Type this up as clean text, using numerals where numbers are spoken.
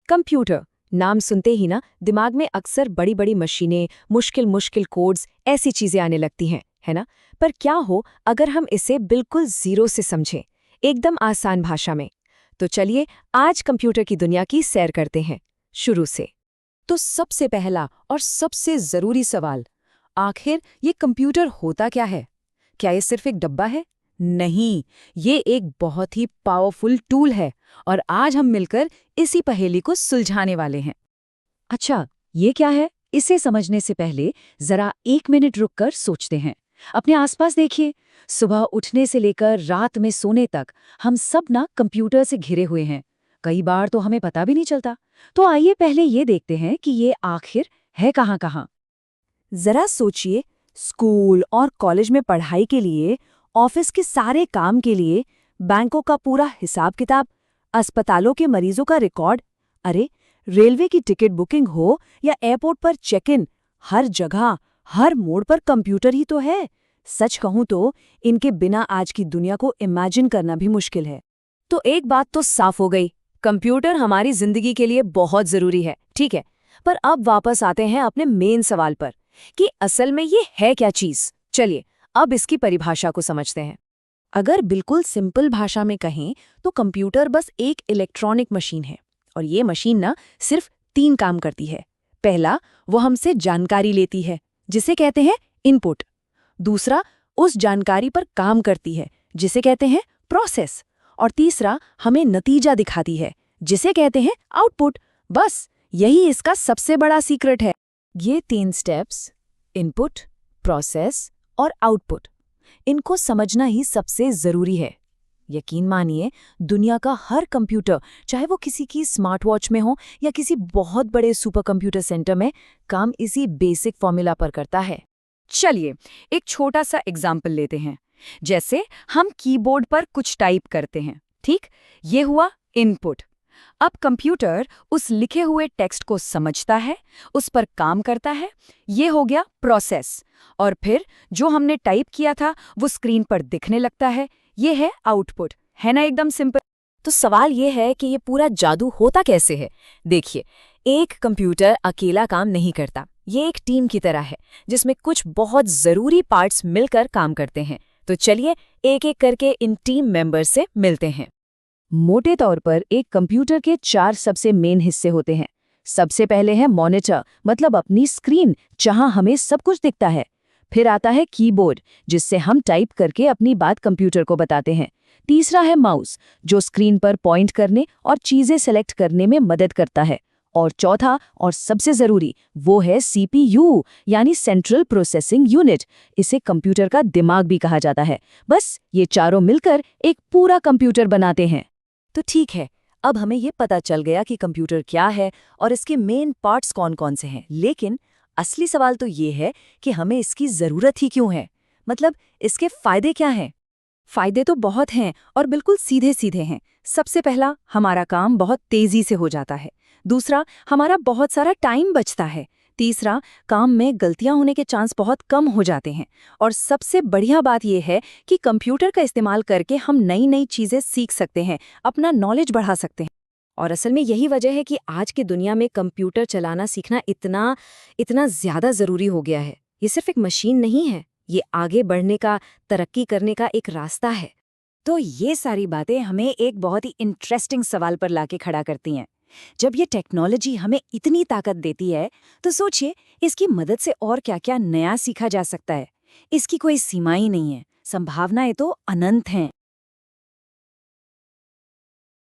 Computer नाम सुनते ही ना दिमाग में अक्सर बड़ी बड़ी मशीनें, मुश्किल मुश्किल कोड्स, ऐसी चीजें आने लगती हैं, है ना। पर क्या हो अगर हम इसे बिल्कुल जीरो से समझें, एकदम आसान भाषा में। तो चलिए आज कंप्यूटर की दुनिया की सैर करते हैं शुरू से। तो सबसे पहला और सबसे जरूरी सवाल, आखिर ये कंप्यूटर होता क्या है? क्या ये सिर्फ एक डब्बा है? नहीं, ये एक बहुत ही पावरफुल टूल है और आज हम मिलकर इसी पहेली को सुलझाने वाले हैं। अच्छा, ये क्या है? इसे समझने से पहले जरा 1 मिनट रुककर सोचते हैं। अपने आसपास देखिए, सुबह उठने से लेकर रात में सोने तक हम सब ना कंप्यूटर से घिरे हुए हैं। कई बार तो हमें पता भी नहीं चलता। तो आइए पहले ये देखते हैं कि ये आखिर है कहाँ कहाँ। जरा सोचिए, स्कूल और कॉलेज में पढ़ाई के लिए, ऑफिस के सारे काम के लिए, बैंकों का पूरा हिसाब किताब, अस्पतालों के मरीजों का रिकॉर्ड, अरे रेलवे की टिकट बुकिंग हो या एयरपोर्ट पर चेक इन, हर जगह हर मोड़ पर कंप्यूटर ही तो है। सच कहूं तो इनके बिना आज की दुनिया को इमेजिन करना भी मुश्किल है। तो एक बात तो साफ हो गई, कंप्यूटर हमारी जिंदगी के लिए बहुत जरूरी है, ठीक है। पर अब वापस आते हैं अपने मेन सवाल पर कि असल में ये है क्या चीज। चलिए अब इसकी परिभाषा को समझते हैं। अगर बिल्कुल सिंपल भाषा में कहें तो कंप्यूटर बस एक इलेक्ट्रॉनिक मशीन है, और ये मशीन ना सिर्फ 3 काम करती है। पहला, वो हमसे जानकारी लेती है, जिसे कहते हैं इनपुट। दूसरा, उस जानकारी पर काम करती है, जिसे कहते हैं प्रोसेस। और तीसरा, हमें नतीजा दिखाती है, जिसे कहते हैं आउटपुट। बस यही इसका सबसे बड़ा सीक्रेट है। ये 3 स्टेप्स, इनपुट, प्रोसेस और आउटपुट, इनको समझना ही सबसे जरूरी है। यकीन मानिए, दुनिया का हर कंप्यूटर, चाहे वो किसी की स्मार्ट वॉच में हो या किसी बहुत बड़े सुपर कंप्यूटर सेंटर में, काम इसी बेसिक फॉर्मूला पर करता है। चलिए एक छोटा सा एग्जाम्पल लेते हैं। जैसे हम कीबोर्ड पर कुछ टाइप करते हैं, ठीक? ये हुआ इनपुट। अब कंप्यूटर उस लिखे हुए टेक्स्ट को समझता है, उस पर काम करता है। ये हो गया प्रोसेस। और फिर जो हमने टाइप किया था वो स्क्रीन पर दिखने लगता है। ये है आउटपुट। है ना एकदम सिंपल। तो सवाल ये है कि ये पूरा जादू होता कैसे है। देखिए, एक कंप्यूटर अकेला काम नहीं करता। ये एक टीम की तरह है, जिसमें कुछ बहुत जरूरी पार्ट्स मिलकर काम करते हैं। तो चलिए एक एक करके इन टीम मेंबर्स से मिलते हैं। मोटे तौर पर एक कंप्यूटर के 4 सबसे मेन हिस्से होते हैं। सबसे पहले है मॉनिटर, मतलब अपनी स्क्रीन, जहां हमें सब कुछ दिखता है। फिर आता है कीबोर्ड, जिससे हम टाइप करके अपनी बात कंप्यूटर को बताते हैं। तीसरा है माउस, जो स्क्रीन पर पॉइंट करने और चीजें सेलेक्ट करने में मदद करता है। और चौथा और सबसे जरूरी वो है सीपीयू, यानी सेंट्रल प्रोसेसिंग यूनिट। इसे कंप्यूटर का दिमाग भी कहा जाता है। बस ये चारों मिलकर एक पूरा कंप्यूटर बनाते हैं। तो ठीक है, अब हमें ये पता चल गया कि कंप्यूटर क्या है और इसके मेन पार्ट्स कौन-कौन से हैं। लेकिन असली सवाल तो ये है कि हमें इसकी जरूरत ही क्यों है। मतलब इसके फायदे क्या हैं? फायदे तो बहुत हैं और बिल्कुल सीधे सीधे हैं। सबसे पहला, हमारा काम बहुत तेजी से हो जाता है। दूसरा, हमारा बहुत सारा टाइम बचता है। तीसरा, काम में गलतियां होने के चांस बहुत कम हो जाते हैं। और सबसे बढ़िया बात यह है कि कंप्यूटर का इस्तेमाल करके हम नई नई चीजें सीख सकते हैं, अपना नॉलेज बढ़ा सकते हैं। और असल में यही वजह है कि आज की दुनिया में कंप्यूटर चलाना सीखना इतना इतना ज्यादा जरूरी हो गया है। ये सिर्फ एक मशीन नहीं है, ये आगे बढ़ने का, तरक्की करने का एक रास्ता है। तो ये सारी बातें हमें एक बहुत ही इंटरेस्टिंग सवाल पर लाके खड़ा करती हैं। जब ये टेक्नोलॉजी हमें इतनी ताकत देती है, तो सोचिए इसकी मदद से और क्या-क्या नया सीखा जा सकता है। इसकी कोई सीमा ही नहीं है, संभावनाएं तो अनंत हैं।